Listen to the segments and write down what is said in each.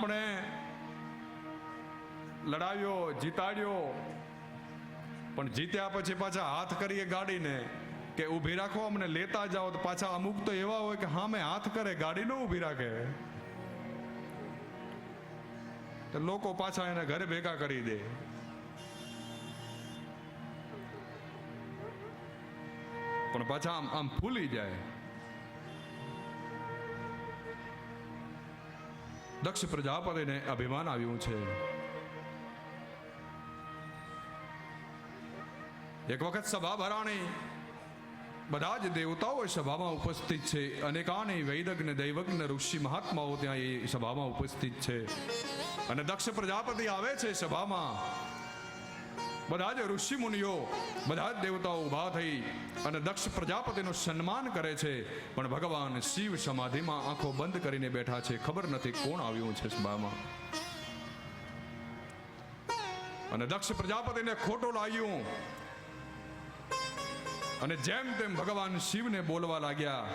આપણે લડાવ્યો, જીતાડ્યો, પણ જીત્યા પછી પાછા હાથ કરીએ ગાડીને કે ઊભી રાખો, અમને લેતા જાઓ, તો પાછા અમુક તો એવા હોય કે હા મેં હાથ કરે, ગાડી ન ઊભી રાખે, તો લોકો પાછા એને ઘરે ભેગા કરી દે. પણ પાછા આમ ફૂલી જાય. દક્ષ પ્રજાપતિને અભિમાન આવ્યું છે. એક વખત સભા ભરાણી, બધા જ દેવતાઓ સભામાં ઉપસ્થિત છે, અનેકાની વૈદજ્ઞ દૈવજ્ઞ ઋષિ મહાત્માઓ ત્યાં એ સભામાં ઉપસ્થિત છે. અને દક્ષ પ્રજાપતિ આવે છે સભામાં. બધા જ ઋષિ મુનિઓ, બધા જ દેવતાઓ ઊભા થઈ અને દક્ષ પ્રજાપતિનું સન્માન કરે છે. પણ ભગવાન શિવ સમાધિમાં આંખો બંધ કરીને બેઠા છે. ખબર નથી કોણ આવ્યું છે સભામાં. અને દક્ષ પ્રજાપતિને ખોટું લાગ્યું અને જેમ તેમ ભગવાન શિવને બોલવા લાગ્યા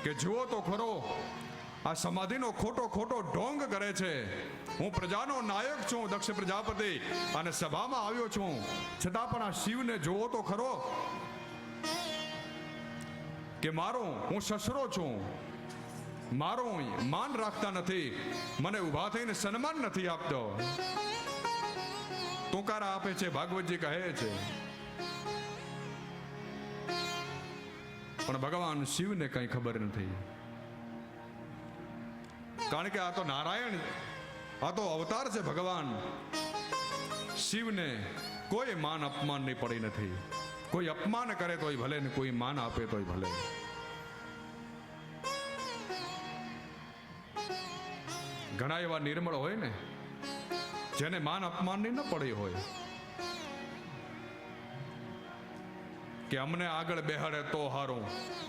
કે જુઓ તો ખરો, આ સમાધિનો ખોટો ઢોંગ કરે છે. હું પ્રજાનો નાયક છું દક્ષ પ્રજાપતિ, અને સભામાં આવ્યો છું, છતાં પણ આ શિવને જોવો તો ખરો કે હું સસરો છું, મારું માન રાખતા નથી, મને ઊભા થઈને સન્માન નથી આપતો. તુકારા આપે છે, ભાગવતજી કહે છે. પણ ભગવાન શિવને કઈ ખબર નથી, કારણ કે આ તો નારાયણ, આ તો અવતાર છે ભગવાન. શિવને કોઈ માન અપમાનની પડી નથી. કોઈ અપમાન કરે તોય ભલે ને કોઈ માન આપે તોય ભલે. ઘણા એવા નિર્મળ હોય ને જેને માન અપમાનની ન પડી હોય, કે અમને આગળ બેહાડે તો હારું,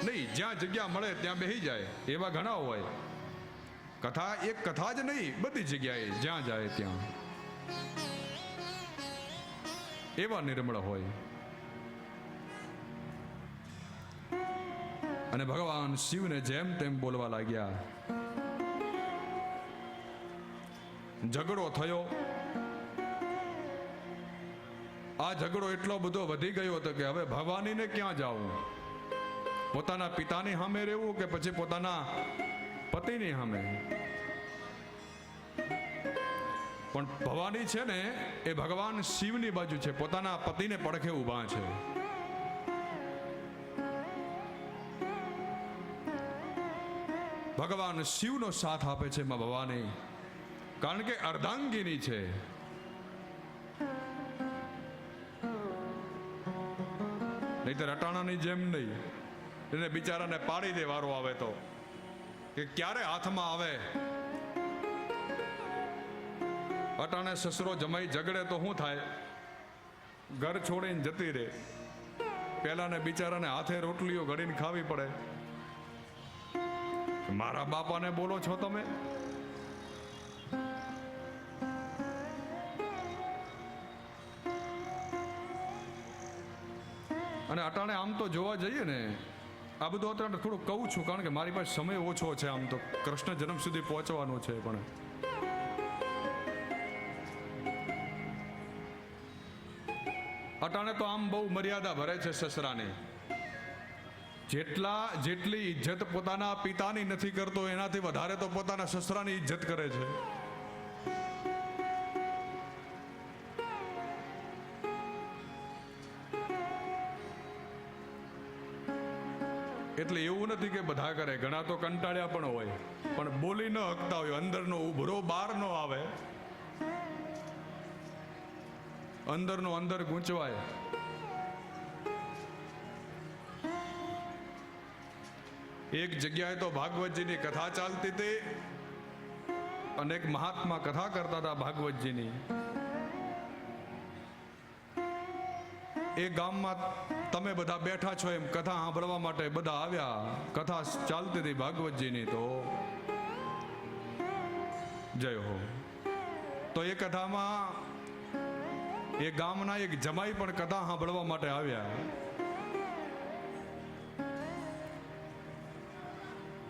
નહીં જ્યાં જગ્યા મળે ત્યાં બેહી જાય, એવા ઘણા હોય. એક કથા જ નહીં, બધી જગ્યાએ જ્યાં જાય ત્યાં એવા નિર્મળ હોય. અને ભગવાન શિવને જેમ તેમ બોલવા લાગ્યા. ઝઘડો થયો. આ ઝઘડો એટલો બધો વધી ગયો હતો કે હવે ભવાનીને ક્યાં જાવું? પોતાના પિતાની સામે રહેવું કે પછી પોતાના પતિની સામે? પણ ભવાની છે ને એ ભગવાન શિવની બાજુ છે, પોતાના પતિને પડખે ઊભા છે. ભગવાન શિવનો સાથ આપે છે માં ભવાની, કારણ કે અર્ધાંગીની છે. નહીતર અટાણાની જેમ નહીં, એને બિચારાને પાડી દે વારો આવે તો, કે ક્યારે હાથમાં આવે. અટાણે સસરો જમાઈ ઝઘડે તો શું થાય? ઘર છોડીને જતી રહે. પેલાને બિચારાને હાથે રોટલીઓ ઘડીને ખાવી પડે. મારા બાપાને બોલો છો તમે? અને અટાણે આમ તો જોવા જઈએ ને, આ બધું અત્યારે થોડું કહું છું કારણ કે મારી પાસે સમય ઓછો છે. આમ તો કૃષ્ણ જન્મ સુધી પહોંચવાનું છે, પણ અટાણે તો આમ બહુ મર્યાદા ભરે છે સસરાની. જેટલી ઇજ્જત પોતાના પિતાની નથી કરતો, એનાથી વધારે તો પોતાના સસરાની ઇજ્જત કરે છે. એટલે એવું નથી કે બધા કરે, ઘણા તો કંટાળ્યા પણ હોય, પણ બોલી ન હકતા હોય. અંદરનો ઉભરો બહાર ન આવે, અંદરનો અંદર ગૂંચવાય. એક જગ્યાએ તો ભાગવતજીની કથા ચાલતી હતી અને એક મહાત્મા કથા કરતા હતા ભાગવતજીની. એ ગામમાં તમે બધા બેઠા છો એમ કથા સાંભળવા માટે બધા આવ્યા. કથા ચાલતી હતી ભાગવતજીની. તો જય હો. તો એ કથામાં એ ગામના એક જમાઈ પણ કથા સાંભળવા માટે આવ્યા.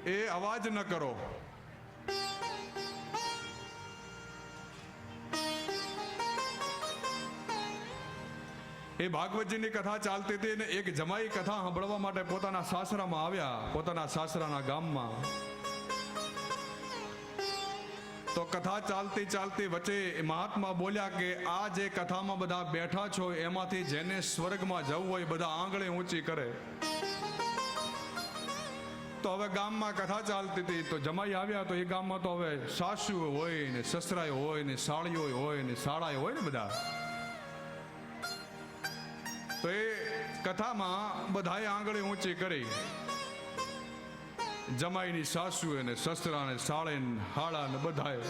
એ અવાજ ન કરો, એ ભાગવતજીની કથા ચાલતી હતી ને એક જમાઈ કથા સાંભળવા માટે પોતાના સાસરામાં આવ્યા, પોતાના સાસરાના ગામમાં. તો કથા ચાલતી ચાલતી વચ્ચે મહાત્મા બોલ્યા કે આ જે કથામાં બધા બેઠા છો એમાંથી જેને સ્વર્ગમાં જવું હોય બધા આંગળી ઊંચી કરે. તો હવે ગામમાં કથા ચાલતી હતી તો જમાઈ આવ્યા. તો એ ગામમાં તો હવે સાસુ હોય ને સસરાય હોય ને સાળીઓ હોય ને સાળાય હોય ને બધા. તો એ કથામાં બધાએ આંગળી ઊંચી કરી. જમાઈની સાસુ ને સસરા ને સાળે હાળા ને બધાએ.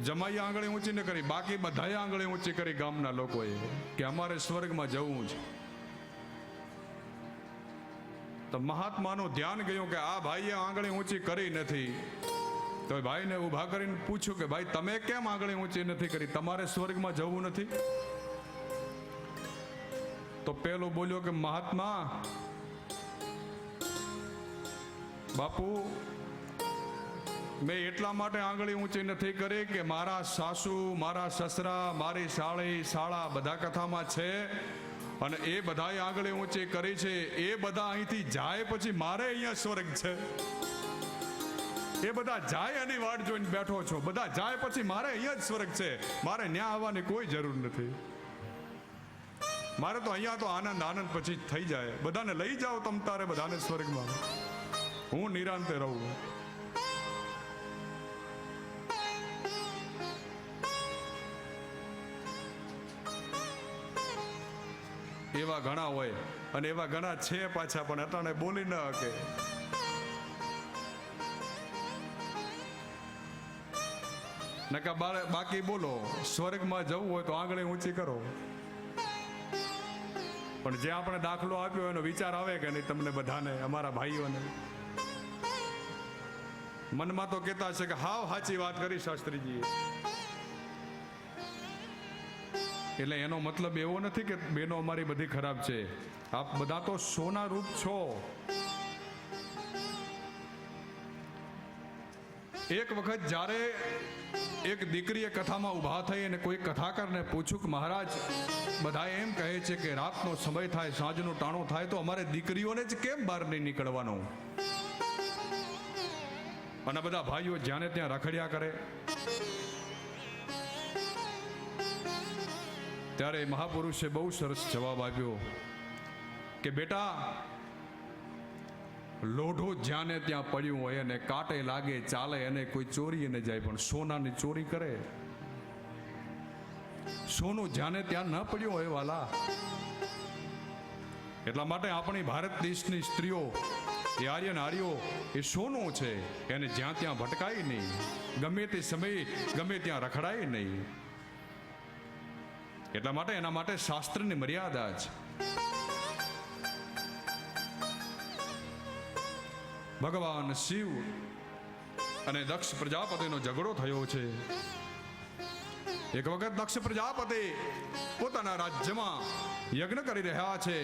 જમાઈ આંગળી ઊંચી ન કરી, બાકી બધાએ આંગળી ઊંચી કરી ગામના લોકોએ કે અમારે સ્વર્ગમાં જવું છે. તો મહાત્માનું ધ્યાન ગયું કે આ ભાઈએ આંગળી ઊંચી કરી નથી. તો ભાઈને ઊભા કરીને પૂછ્યું કે ભાઈ તમે કેમ આંગળી ઊંચી નથી કરી, તમારે સ્વર્ગમાં જવું નથી? તો પેલો બોલ્યો કે મહાત્મા બાપુ મેં એટલા માટે આંગળી ઊંચી નથી કરી કે મારા સાસુ મારા સસરા મારી સાળી સાળા બધા કથામાં છે અને એ બધાએ આંગળી ઊંચી કરી છે. એ બધા અહીંથી જાય પછી મારે અહીંયા સ્વર્ગ છે. એ બધા જાય એની વાટ જોઈને બેઠો છો. બધા જાય પછી મારે અહીંયા જ સ્વર્ગ છે. મારે ન્યા આવવાની કોઈ જરૂર નથી. મારે તો અહીંયા તો આનંદ આનંદ પછી થઈ જાય. બધાને લઈ જાઓ તમ તારે બધાને સ્વર્ગમાં, હું નિરાંતે રહું. એવા ઘણા હોય અને એવા ઘણા છે પાછા, પણ અટાણે બોલી ન શકે. નકા બાકી બોલો સ્વર્ગમાં જવું હોય તો આંગળી ઊંચી કરો. પણ જે આપણે દાખલો આપ્યો એનો વિચાર આવે કે નહીં તમને બધાને, અમારા ભાઈઓને? મનમાં તો કહેતા છે કે હાવ સાચી વાત કરી શાસ્ત્રીજીએ. એટલે એનો મતલબ એવો નથી કે બેનો અમારી બધી ખરાબ છે. આપ બધા તો સોના રૂપ છો. એક વખત જ્યારે એક દીકરીએ કથામાં ઊભા થઈ અને કોઈ કથાકારને પૂછ્યું કે મહારાજ બધા એમ કહે છે કે રાતનો સમય થાય સાંજનું ટાણું થાય તો અમારે દીકરીઓને જ કેમ બહાર નહીં નીકળવાનું? અને બધા ભાઈઓ જ્યાં ત્યાં રખડ્યા કરે. ત્યારે મહાપુરુષે બહુ સરસ જવાબ આપ્યો કે બેટા લોઢો જ્યાં ત્યાં પડ્યું હોય અને કાંટે લાગે ચાલે અને કોઈ ચોરી ન જાય, પણ સોનાની ચોરી કરે. સોનું જ્યાં ત્યાં ન પડ્યું હોય વાલા. એટલા માટે આપણી ભારત દેશની સ્ત્રીઓ એ આર્ય નારીઓ એ સોનું છે. એને જ્યાં ત્યાં ભટકાય નહીં, ગમે તે સમયે ગમે ત્યાં રખડાય નહીં. એટલા માટે એના માટે શાસ્ત્રની મર્યાદા છે. ભગવાન શિવ અને દક્ષ પ્રજાપતિનો ઝઘડો થયો છે. એક વખત દક્ષ પ્રજાપતિ પોતાના રાજ્યમાં યજ્ઞ કરી રહ્યા છે.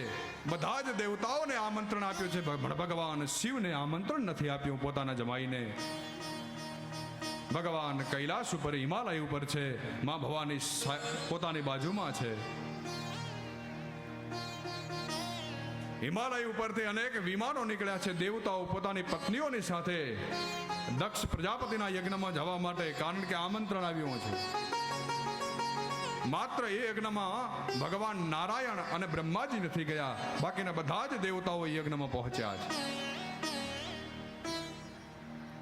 બધા જ દેવતાઓને આમંત્રણ આપ્યું છે, ભગવાન શિવને આમંત્રણ નથી આપ્યું પોતાના જમાઈને. ભગવાન કૈલાસ ઉપર હિમાલય ઉપર છે, માં ભવાની પોતાની બાજુમાં છે. હિમાલય ઉપરથી અનેક વિમાનો નીકળ્યા છે. દેવતાઓ પોતાની પત્નીઓની સાથે દક્ષ પ્રજાપતિના યજ્ઞમાં જવા માટે, કારણ કે આમંત્રણ આવ્યું છે. માત્ર એ યજ્ઞમાં ભગવાન નારાયણ અને બ્રહ્માજી નથી ગયા, બાકીના બધા જ દેવતાઓ યજ્ઞમાં પહોંચ્યા છે.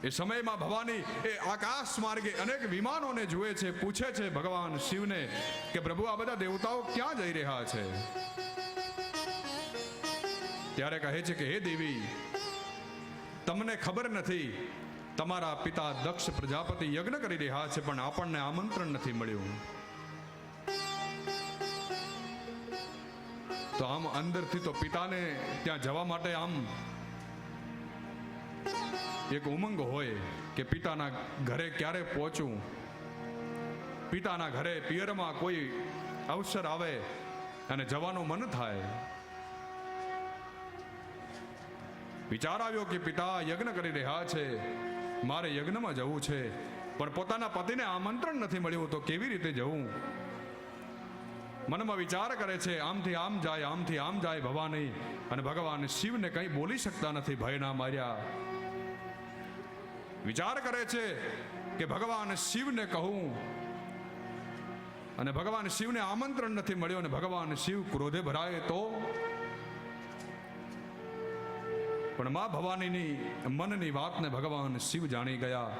એ સમયમાં ભવાની એ આકાશ માર્ગે અનેક વિમાનોને જુએ છે, પૂછે છે ભગવાન શિવને કે પ્રભુ આ બધા દેવતાઓ ક્યાં જઈ રહ્યા છે? ત્યારે કહે છે કે હે દેવી, તમને ખબર નથી, તમારા પિતા દક્ષ પ્રજાપતિ યજ્ઞ કરી રહ્યા છે પણ આપણને આમંત્રણ નથી મળ્યું. તો આમ અંદરથી તો પિતાને ત્યાં જવા માટે આમ એક ઉમંગ હોય કે પિતાના ઘરે ક્યારે પહોંચું. પિતાના ઘરે પિયરમાં કોઈ અવસર આવે અને જવાનું મન થાય. વિચાર આવ્યો કે પિતા યજ્ઞ કરી રહ્યા છે, મારે યજ્ઞમાં જવું છે, પણ પોતાના પતિને આમંત્રણ નથી મળ્યું તો કેવી રીતે જવું? મનમાં વિચાર કરે છે, આમથી આમ જાય, આમથી આમ જાય ભવાની, અને ભગવાન શિવને કંઈ બોલી શકતા નથી ભયના માર્યા. વિચાર કરે છે કે ભગવાન શિવને કહું, અને ભગવાન શિવને આમંત્રણ નથી મળ્યો, અને ભગવાન શિવ ક્રોધે ભરાય તો. પણ માં ભવાનીની મનની વાતને ભગવાન શિવ જાણી ગયા.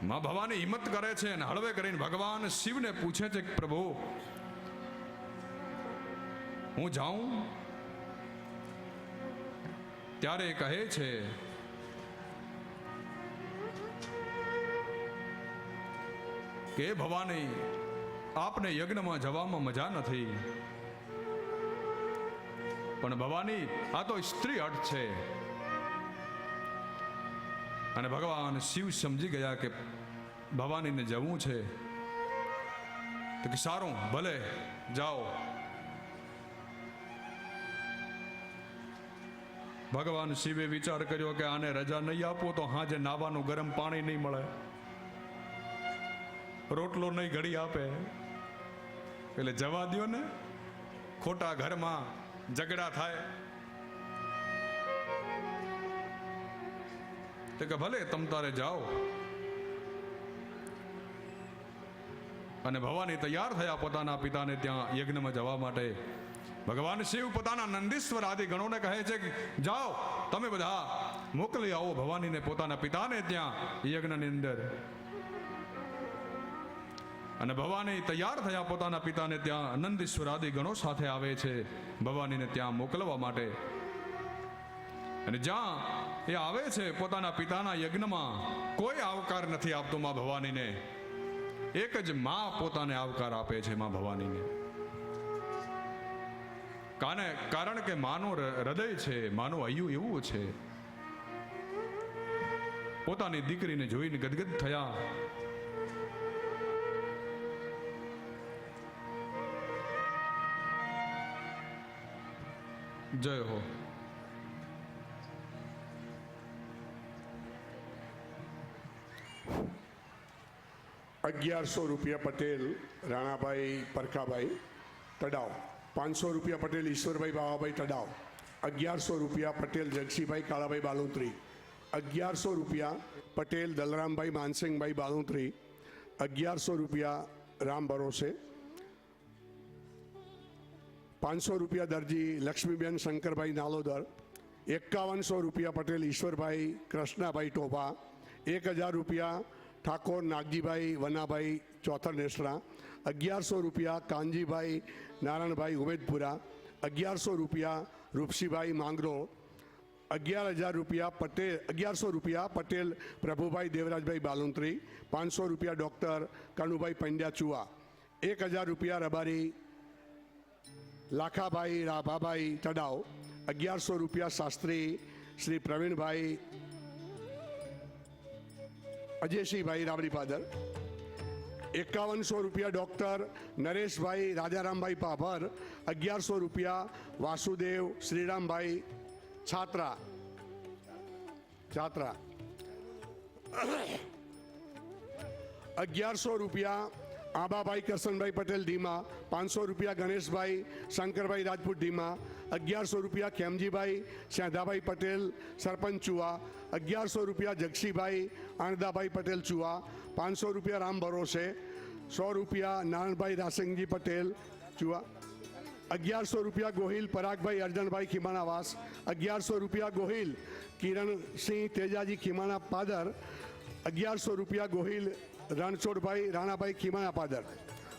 માં ભવાની હિંમત કરે છે અને હળવે કરીને ભગવાન શિવને પૂછે છે કે પ્રભુ, હું જાઉં? ત્યારે કહે છે કે ભવાની, આપને યજ્ઞમાં જવામાં મજા નથી. પણ ભવાની, આ તો સ્ત્રી અર્થ છે. અને ભગવાન શિવ સમજી ગયા કે ભવાનીને જવું છે. તો કે સારું, ભલે જાઓ. ભગવાન શિવે વિચાર કર્યો કે આને રજા નહીં આપો તો હાજે નાવાનું ગરમ પાણી નહીં મળે, રોટલો નહીં ઘડી આપે, એટલે જવા દ્યો ને, ખોટા ઘરમાં ઝઘડા થાય. તો કે ભલે તમ તારે જાઓ. અને ભવાની તૈયાર થયા પોતાના પિતાને ત્યાં યજ્ઞમાં જવા માટે. ભગવાન શિવ પોતાના નંદીશ્વર આદિ ગણોને કહે છે કે જાઓ, તમે બધા મોકલી આવો ભવાનીને પોતાના પિતાને ત્યાં યજ્ઞની અંદર. અને ભવાની તૈયાર થયા પોતાના પિતાને ત્યાં નંદીશ્વર આદિ ગણો સાથે આવે છે ભવાનીને ત્યાં મોકલવા માટે. અને જ્યાં એ આવે છે પોતાના પિતાના યજ્ઞમાં, કોઈ આવકાર નથી આપતું માં ભવાનીને. એક જ માં પોતાને આવકાર આપે છે માં ભવાનીને. કારણ કે માનું હૃદય છે, માનું હૈયું એવું છે. પોતાની દીકરીને જોઈને ગદગદ થયા. જય હો. ₹1100 પટેલ રાણાભાઈ પરખાભાઈ તડાવ, ₹500 પટેલ ઈશ્વરભાઈ બાવાભાઈ તડાવ, ₹1100 પટેલ જગસીભાઈ કાળાભાઈ બાલુંત્રી, ₹1100 પટેલ દલરામભાઈ માનસિંહભાઈ બાલુંત્રી, ₹1100 રામ ભરોસે, ₹500 દરજી લક્ષ્મીબેન શંકરભાઈ નાલોદર, ₹5100 પટેલ ઈશ્વરભાઈ કૃષ્ણાભાઈ ટોભા, ₹1000 ઠાકોર નાગજીભાઈ વનાભાઈ ચોથર નેસડા, ₹1100 કાનજીભાઈ નારાયણભાઈ ઉમેદપુરા, ₹1100 રૂપસીભાઈ માંગરો, ₹1100 પટેલ પ્રભુભાઈ દેવરાજભાઈ બાલુંત્રી, ₹500 ડૉક્ટર કનુભાઈ પંડ્યા ચુઆ, ₹1000 રબારી લાખાભાઈ રાભાભાઈ તડાવ, ₹1100 શાસ્ત્રી શ્રી પ્રવીણભાઈ અજયસિંહભાઈ રાબડી પાદર, ₹5100 ડૉક્ટર નરેશભાઈ રાજારામભાઈ પાભર, ₹1100 વાસુદેવ શ્રીરામભાઈ છાત્રા, ₹1100 આંબાભાઈ કરશનભાઈ પટેલ ધીમા, ₹500 ગણેશભાઈ શંકરભાઈ રાજપૂત ધીમા, ₹1100 ખેમજીભાઈ સેંધાભાઈ પટેલ સરપંચ ચુઆ, ₹1100 જગસીભાઈ આણદાભાઈ પટેલ ચુઆ, ₹500 રામ ભરોસે, ₹100 નારાયણભાઈ રાસિંગજી પટેલ ચુઆ, ₹1100 ગોહિલ પરાગભાઈ અર્જનભાઈ ખીમાણાવાસ, ₹1100 ગોહિલ કિરણસિંહ તેજાજી ખીમાણા પાદર, ₹1100 ગોહિલ રણછોડભાઈ રાણાભાઈ ખીમાણા પાદર,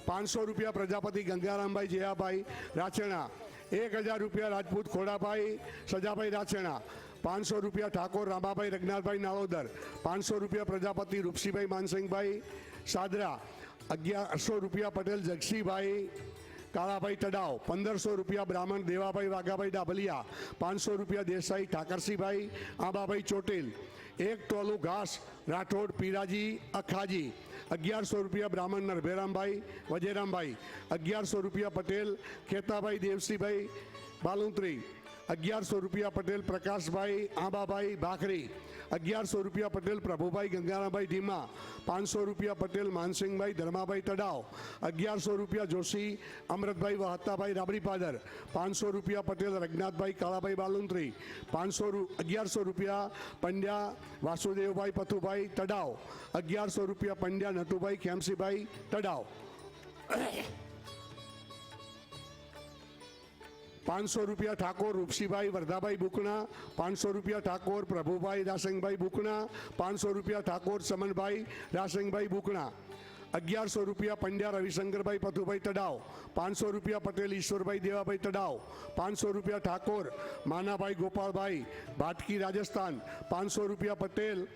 ₹500 પ્રજાપતિ ગંગારામભાઈ જયાભાઈ રાછેણા, ₹1000 રાજપૂત ખોડાભાઈ સજાભાઈ રાછેણા, ₹500 ઠાકોર રામાભાઈ રઘનાથભાઈ નાળોદર, ₹500 પ્રજાપતિ રૂપસીભાઈ માનસિંહભાઈ સાદરા, ₹1100 પટેલ જગસીભાઈ કાળાભાઈ તડાવ, ₹1500 બ્રાહ્મણ દેવાભાઈ વાઘાભાઈ ડાભલિયા, ₹500 દેસાઈ ઠાકરસિંહભાઈ આંબાભાઈ ચોટીલ, 1 ટોલું ઘાસ રાઠોડ પીરાજી અખાજી, ₹1100 બ્રાહ્મણ નરભેરામભાઈ વજેરામભાઈ, ₹1100 પટેલ ખેતાભાઈ દેવસિંહભાઈ બાલુંત્રી, 1100 રૂપિયા પટેલ પ્રકાશભાઈ આંબાભાઈ ભાખરી, 1100 રૂપિયા પટેલ પ્રભુભાઈ ગંગારામભાઈ ઢીમા, 500 રૂપિયા પટેલ માનસિંહભાઈ ધર્માભાઈ તડાવ, 1100 રૂપિયા જોશી અમૃતભાઈ વહત્તાભાઈ રાબડી પાદર, 500 રૂપિયા પટેલ રઘનાથભાઈ કાળાભાઈ બાલુંત્રી, 1100 રૂપિયા પંડ્યા વાસુદેવભાઈ પથુભાઈ તડાવ, 1100 રૂપિયા પંડ્યા નટુભાઈ ખેમસીભાઈ તડાવ, 500 રૂપિયા ઠાકોર રૂપસીભાઈ વરદાભાઈ બુકણા, 500 રૂપિયા ઠાકોર પ્રભુભાઈ રાસંગભાઈ બુકણા, 500 રૂપિયા ઠાકોર સમનભાઈ રાસંગભાઈ બુકણા, 1100 રૂપિયા પંડ્યા રવિશંકરભાઈ પથુભાઈ તડાવ, 500 રૂપિયા પટેલ ઈશ્વરભાઈ દેવાભાઈ તડાવ, 500 રૂપિયા ઠાકોર માનાભાઈ ગોપાલભાઈ ભાટકી રાજસ્થાન, 500 રૂપિયા પટેલ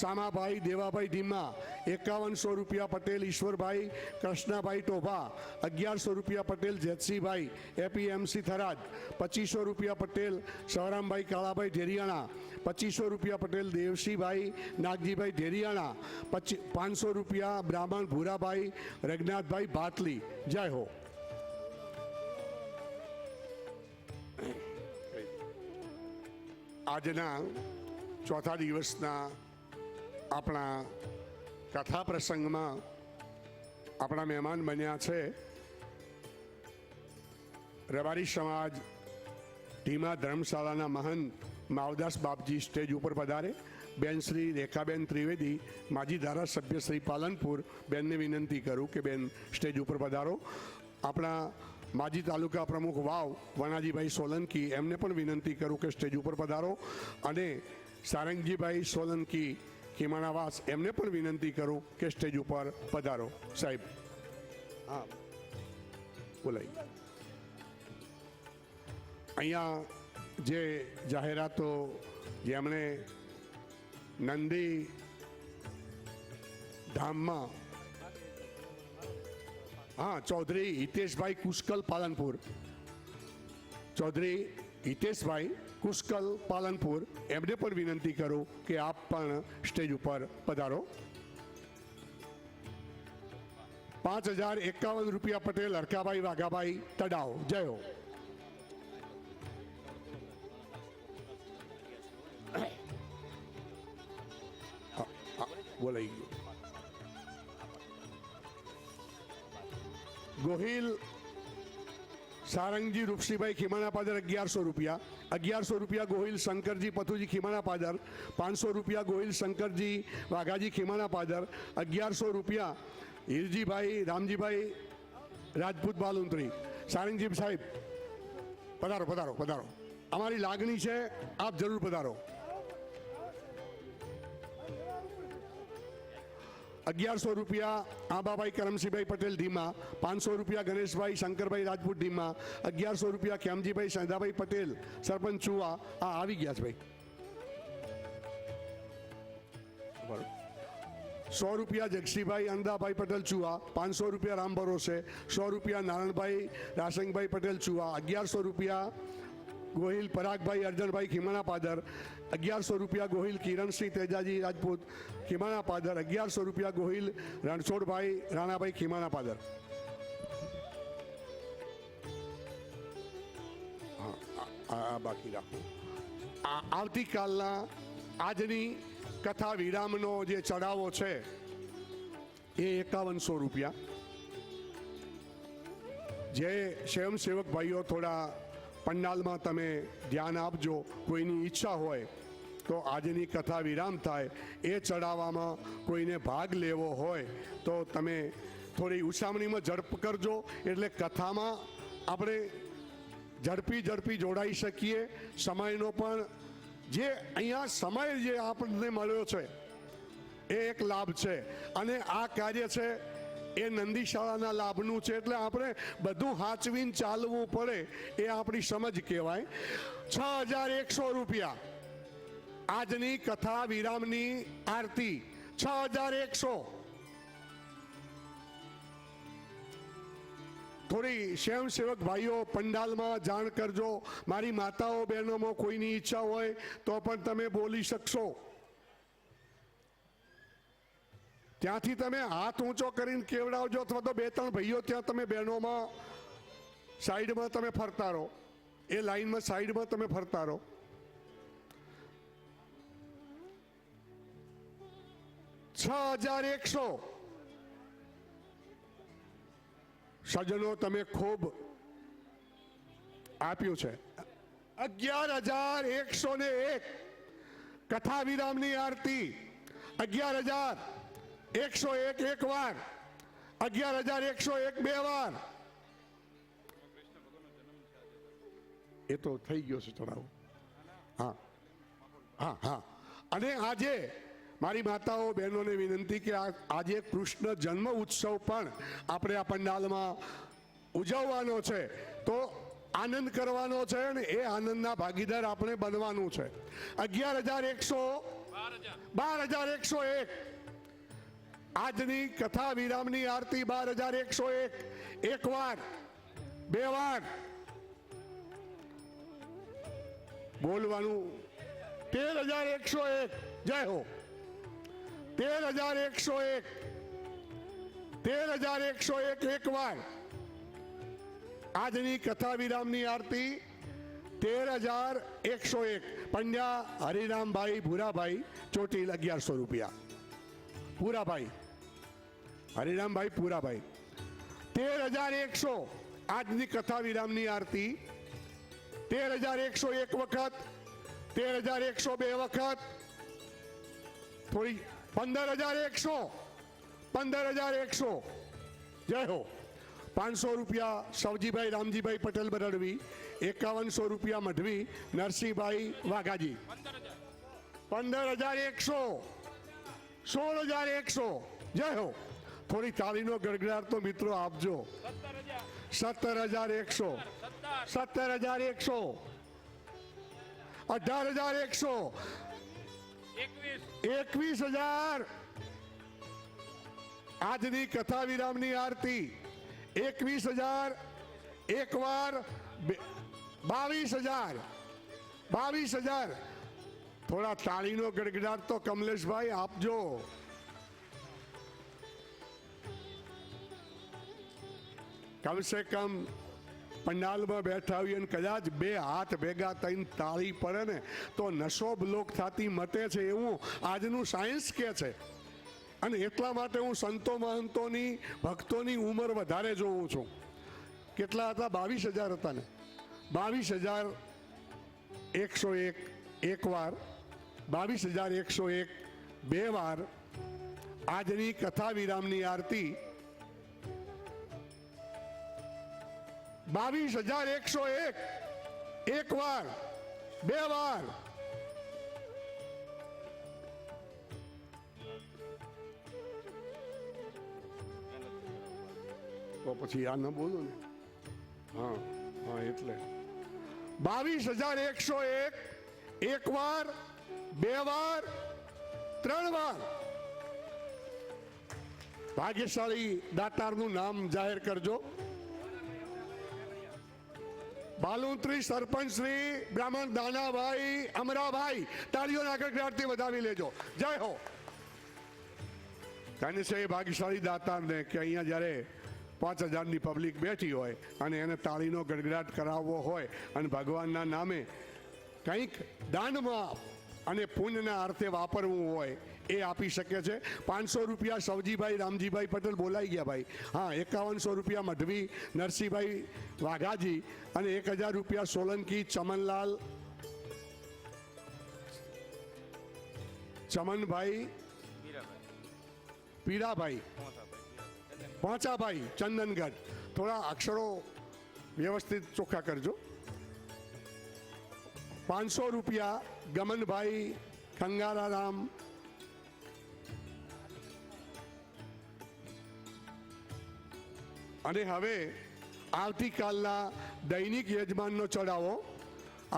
સામાભાઈ દેવાભાઈ ઢીમા, 5100 રૂપિયા પટેલ ઈશ્વરભાઈ કૃષ્ણાભાઈ ટોભા, 1100 રૂપિયા પટેલ જેતસીભાઈ એપીએમસી થરાદ, 2500 રૂપિયા પટેલ સવરામભાઈ કાળાભાઈ ઢેરિયાણા, 2500 રૂપિયા પટેલ દેવસીભાઈ નાગજીભાઈ ઢેરિયાણા, 500 રૂપિયા બ્રાહ્મણ ભૂરાભાઈ રઘનાથભાઈ ભાટલી. જય હો. આજના ચોથા દિવસના આપણા કથા પ્રસંગમાં આપણા મહેમાન બન્યા છે રબારી સમાજ ઢીમા ધર્મશાળાના મહંત માવદાસ બાપજી સ્ટેજ ઉપર પધારે. બેન શ્રી રેખાબેન ત્રિવેદી, માજી ધારાસભ્ય શ્રી પાલનપુર, બેનને વિનંતી કરું કે બેન સ્ટેજ ઉપર પધારો. આપણા માજી તાલુકા પ્રમુખ વાવ વનાજીભાઈ સોલંકી, એમને પણ વિનંતી કરું કે સ્ટેજ ઉપર પધારો. અને સારંગજીભાઈ સોલંકી ખીમાણાવાસ, એમને પણ વિનંતી કરું કે સ્ટેજ ઉપર પધારો. સાહેબ હા બોલાય. અહીંયા જે જાહેરાતો જેમણે નંદી ધામમાં, હા, ચૌધરી હિતેશભાઈ કુશકલ પાલનપુર, ચૌધરી હિતેશભાઈ કુશકલ પાલનપુર, એમને પણ વિનંતી કરું કે આપ પણ સ્ટેજ ઉપર પધારો. 5051 રૂપિયા પટેલ હરકાભાઈ વાઘાભાઈ તડાવ. જય હો. બોલાઈ ગયું. ગોહિલ સારંગજી રૂપસીભાઈ ખીમાણા પાદર 1100 રૂપિયા, 1100 રૂપિયા ગોહિલ શંકરજી પથુજી ખીમાણા પાદર, 500 રૂપિયા ગોહિલ શંકરજી વાઘાજી ખીમાણા પાદર, 1100 રૂપિયા હીરજીભાઈ રામજીભાઈ રાજપૂત બાલુંત્રી. સારંગજી સાહેબ પધારો પધારો પધારો. અમારી લાગણી છે, આપ જરૂર પધારો. 1100 રૂપિયા આંબાભાઈ કરમસિંહભાઈ પટેલ ધીમા, 500 રૂપિયા ગણેશભાઈ શંકરભાઈ રાજપૂત ધીમા, 1100 રૂપિયા ખેમજીભાઈ સંધાભાઈ પટેલ સરપંચ ચુવા. હા, આવી ગયા છે ભાઈ. 100 રૂપિયા જગસીભાઈ અંદાભાઈ પટેલ ચુવા, 500 રૂપિયા રામ ભરોસે, 100 રૂપિયા નારણભાઈ રાસંગભાઈ પટેલ ચુવા, 1100 રૂપિયા ગોહિલ પરાગભાઈ અર્જનભાઈ ખીમાણા પાદર, 1100 રૂપિયા ગોહિલ કિરણસિંહ તેજાજી રાજપૂત ખીમાણા પાદર, 1100 રૂપિયા ગોહિલ રણછોડભાઈ રાણાભાઈ ખીમાણા પાદર. આ બાકી રાખો. આવતીકાલના આજની કથા વિરામનો જે ચડાવો છે એ 5100 રૂપિયા. જે સ્વયંસેવક ભાઈઓ થોડા પંડાલમાં તમે ધ્યાન આપજો, કોઈની ઈચ્છા હોય તો આજની કથા વિરામ થાય એ ચડાવવામાં કોઈને ભાગ લેવો હોય તો તમે થોડી ઉછામણીમાં ઝડપ કરજો, એટલે કથામાં આપણે ઝડપી જોડાઈ શકીએ. સમયનો પણ જે અહીંયા સમય જે આપણને મળ્યો છે એ એક લાભ છે, અને આ કાર્ય છે એ નંદીશાળાના લાભનું છે, એટલે આપણે બધું હાચવીને ચાલવું પડે એ આપણી સમજ કહેવાય. 6100 રૂપિયા આજની કથા વિરામની આરતી. 6100. થોડી સ્વયંસેવક ભાઈઓ પંડાલમાં જાણ કરજો. મારી માતાઓ બહેનોમાં કોઈની ઈચ્છા હોય તો પણ તમે બોલી શકશો. ત્યાંથી તમે હાથ ઊંચો કરીને કેવડાવજો, અથવા તો 2-3 ભાઈઓ ત્યાં તમે બહેનોમાં સાઈડમાં તમે ફરતા રહો. એ લાઈનમાં સાઈડમાં તમે ફરતા રહો. $6,100. સજ્જનો તમે ખૂબ આપ્યું છે. 11,101 કથા વિરામની આરતી. 11,101 એક વાર, 11,101 બે વાર. એ તો થઈ ગયો છે ચડાવો. હા હા હા. અને આજે મારી માતાઓ બહેનોને વિનંતી કે આજે કૃષ્ણ જન્મ ઉત્સવ પણ આપણે આ પંડાલમાં ઉજવવાનો છે, તો આનંદ કરવાનો છે ને એ આનંદના ભાગીદાર આપણે બનવાનું છે. 12,101 આજની કથા વિરામની આરતી. 12,101 એક વાર, બે વાર બોલવાનું. 13,101 જય હો. 13,101 13,101 એક વાર આજની કથા વિરામની આરતી. 13,101 પંડ્યા હરિરામભાઈ ભૂરાભાઈ ચોટીલ ₹1100. પૂરાભાઈ હરિરામભાઈ પૂરાભાઈ 13,100 આજની કથા વિરામની આરતી. 13,101 એક વખત, 13,100 બે વખત, થોડી 15,100 15,100 જય હો. ₹500 સવજીભાઈ રામજીભાઈ પટેલ બરડવી. ₹51 મઢવી નરસિંહભાઈ વાઘાજી. 15,100 16,100 જય હો. થોડી તાળીનો ગડગડાટ તો મિત્રો આપજો. 17,100 17,100 18,100 21,000 આજની કથા વિરામની આરતી. 21,000 એક વાર, 22,000 22,000 થોડા તાળીનો ગડગડાટ તો કમલેશભાઈ આપજો. કમસે કમ પંડાલમાં બેઠા હોઈએ અને કદાચ બે હાથ ભેગા થઈને તાળી પડે ને તો નશો બ્લોક થતી મટે છે, એવું આજનું સાયન્સ કહે છે. અને એટલા માટે હું સંતો મહંતોની ભક્તોની ઉંમર વધારે જોઉં છું. કેટલા હતા? 22,000 હતા ને. 22,101 એક વાર, 22,101 બે વાર આજની કથા વિરામની આરતી. 22,101 એક વાર, બે વાર. તો પછી આ ન બોલો ને. હા હા એટલે 22,101 એક વાર, બે વાર, ત્રણ વાર. ભાગ્યશાળી દાતારનું નામ જાહેર કરજો. બાલુંત્રી સરપંચ શ્રી બ્રાહ્મણ દાનાભાઈ અમરાભાઈ. તાળીઓના ગડગડાટથી વધાવી લેજો. જય હો. તેને છે ભાગ્યશાળી દાતારને કે અહીંયા જ્યારે 5,000ની પબ્લિક બેઠી હોય અને એને તાળીનો ગડગડાટ કરાવવો હોય અને ભગવાનના નામે કંઈક દાનમાં અને પુણ્યના અર્થે વાપરવું હોય એ આપી શકે છે. ₹500 સવજીભાઈ રામજીભાઈ પટેલ બોલાઈ ગયા ભાઈ. હા, ₹51 મઢવી નરસિંહભાઈ વાઘાજી અને ₹1,000 સોલંકી ચમનભાઈ પીરાભાઈ પહોંચાભાઈ ચંદનગઢ. થોડા અક્ષરો વ્યવસ્થિત ચોખ્ખા કરજો. ₹500 ગમનભાઈ કંગારારામ. અને હવે આવતીકાલના દૈનિક યજમાનનો ચડાવો.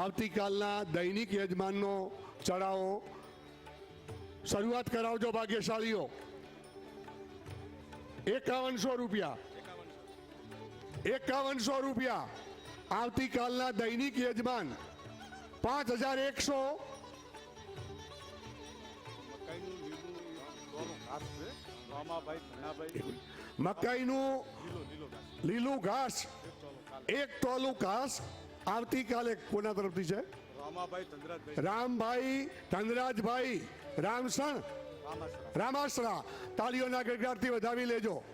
આવતીકાલના દૈનિક યજમાનનો ચડાવો શરૂઆત કરાવજો ભાગ્યશાળીઓ. ₹51 ₹51 આવતીકાલના દૈનિક યજમાન. 5,100 મકાઈનું લીલું ઘાસ 1 તોલું ઘાસ આવતીકાલે કોના તરફથી છે? રામભાઈ ધનરાજભાઈ રામસણ રામાસરા. તાળીઓના ગડગડાટથી વધાવી લેજો.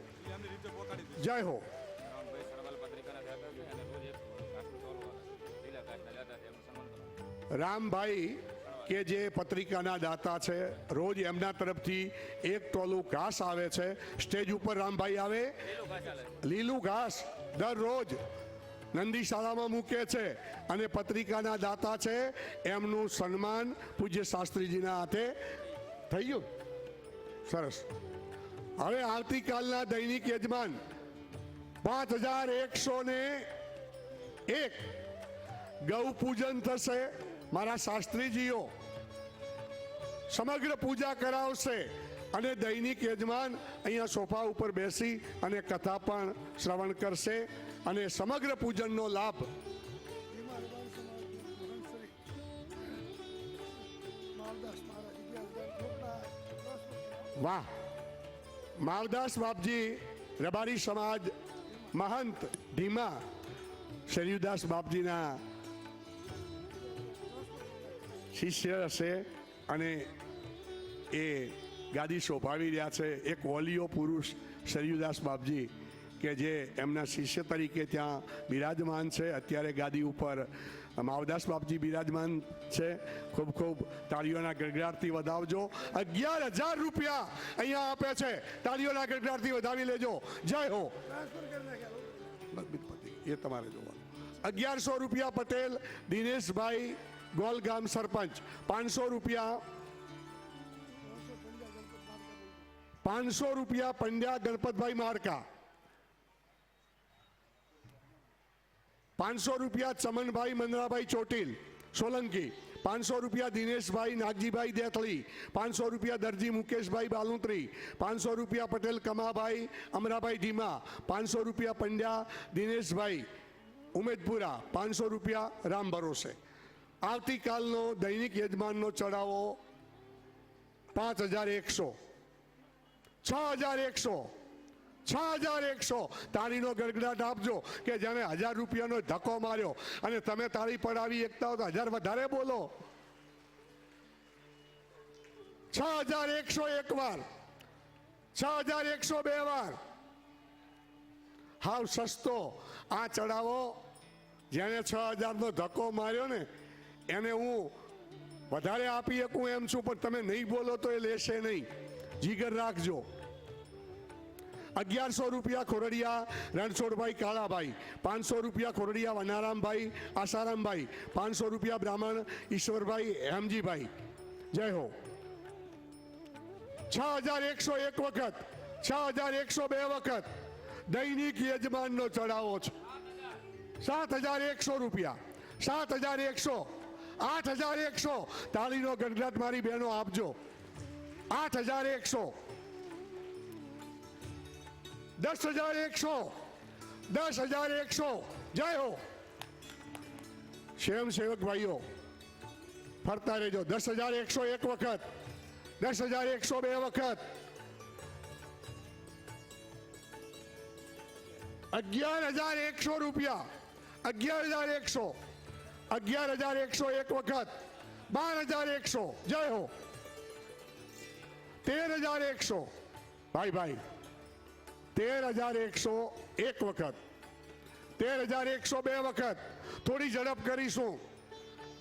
જય હો. રામભાઈ કે જે પત્રિકાના દાતા છે, રોજ એમના તરફથી એક ટોલું ઘાસ આવે છે. સ્ટેજ ઉપર રામભાઈ આવે, લીલું ઘાસ દરરોજ નંદી શાળામાં મૂકે છે અને પત્રિકાના દાતા છે. એમનું સન્માન પૂજ્ય શાસ્ત્રીજીના હાથે થઈ ગયું. સરસ. હવે આવતીકાલના દૈનિક યજમાન 5101 ગૌ પૂજન થશે. મારા શાસ્ત્રીજીઓ સમગ્ર પૂજા કરાવશે અને દૈનિક યજમાન અહીંયા સોફા ઉપર બેસી અને કથા પણ શ્રવણ કરશે અને સમગ્ર પૂજનનો લાભ વાહ. માલદાસ બાપજી રબારી સમાજ મહંત ઢીમા શરીરદાસ બાપજીના શિષ્ય હશે અને એ ગાદી શોભાવી રહ્યા છે. એક વોલિયો પુરુષ શરીરદાસ બાપજી કે જે એમના શિષ્ય તરીકે ત્યાં બિરાજમાન છે. અત્યારે ગાદી ઉપર માવદાસ બાપજી બિરાજમાન છે. ખૂબ ખૂબ તાળીઓના ગડગડાટથી વધાવજો. 11,000 રૂપિયા અહીંયા આપે છે. તાળીઓના ગડગડાટથી વધાવી લેજો. જય હો. એ તમારે જોવાનું. 1100 રૂપિયા પટેલ દિનેશભાઈ ગોલગામ સરપંચ. 500 રૂપિયા 500 રૂપિયા પંડ્યા ગણપતભાઈ મારકા. 500 રૂપિયા ચમનભાઈ મંદરાભાઈ ચોટીલ સોલંકી. 500 રૂપિયા દિનેશભાઈ નાગજીભાઈ દેથળી. 500 રૂપિયા દરજી મુકેશભાઈ બાલુંત્રી. 500 રૂપિયા પટેલ કમાભાઈ અમરાભાઈ ઢીમા. 500 રૂપિયા પંડ્યા દિનેશભાઈ ઉમેદપુરા. 500 રૂપિયા રામ ભરોસે. આવતીકાલનો દૈનિક યજમાનનો ચડાવો 5100. 6100 તાળીનો ગડગડાટ આપજો કે જેને 1000 રૂપિયાનો ધક્કો માર્યો અને તમે તાળી પડાવી એકતા હો તો 1000 વધારે બોલો. 6100 એક વાર, 6100 બે વાર. હાવ સસ્તો આ ચડાવો. જેને 6000નો ધક્કો માર્યો ને એને હું વધારે આપી શકું એમ છું, પણ તમે નહીં બોલો તો એ લેશે નહીં. જીગર રાખજો. 1100 રૂપિયા ખોરડિયા રણછોડભાઈ કાળાભાઈ. 500 રૂપિયા ખોરડિયા વનારામભાઈ આસારામભાઈ. 500 રૂપિયા બ્રાહ્મણ ઈશ્વરભાઈ હેમજીભાઈ. જય હો. 6100 એક વખત, 6100 બે વખત. દૈનિક યજમાનનો ચડાવો છે. 7100 રૂપિયા, 7100, 8100. તાળીનો ગડગડાટ મારી બહેનો આપજો. 8100, 10100, 10100. જય હો. સ્વયંસેવક ભાઈઓ ફરતા રહેજો. 10100 એક વખત, 10100 બે વખત. 11100 રૂપિયા, 11100, 11100 એક વખત. 12100. જય હો. 13100 ભાઈ ભાઈ. 13100 એક વખત, 13100 બે વખત. થોડી ઝડપ કરીશું.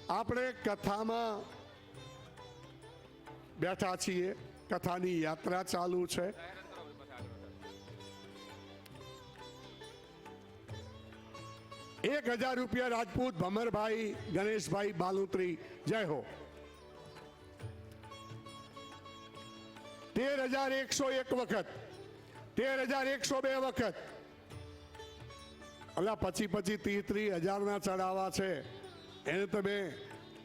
આપણે કથામાં બેઠા છીએ, કથાની યાત્રા ચાલુ છે. ₹1000 રાજપૂત ભમરભાઈ ગણેશભાઈ બાલુત્રી. જય હો. 13100 એક વખત, 13100 બે વખત. અલા પછી 30,000 ના ચડાવા છે એને તમે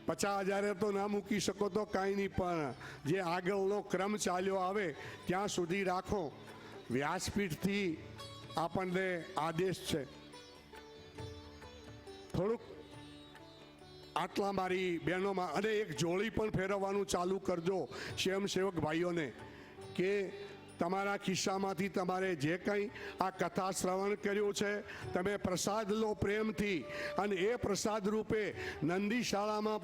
50,000 તો ના મૂકી શકો તો કાંઈ નહીં, પણ જે આગળનો ક્રમ ચાલ્યો આવે ત્યાં સુધી રાખો. વ્યાસપીઠથી આપણને આદેશ છે. થોડુંક આટલા મારી બહેનોમાં અને એક જોડી પણ ફેરવવાનું ચાલુ કરજો સ્વયંસેવક ભાઈઓને કે તમારા ખિસ્સામાંથી તમારે જે કંઈ આ કથા શ્રવણ કર્યું છે તમે પ્રસાદ લો પ્રેમથી અને એ પ્રસાદ રૂપે નંદી શાળામાં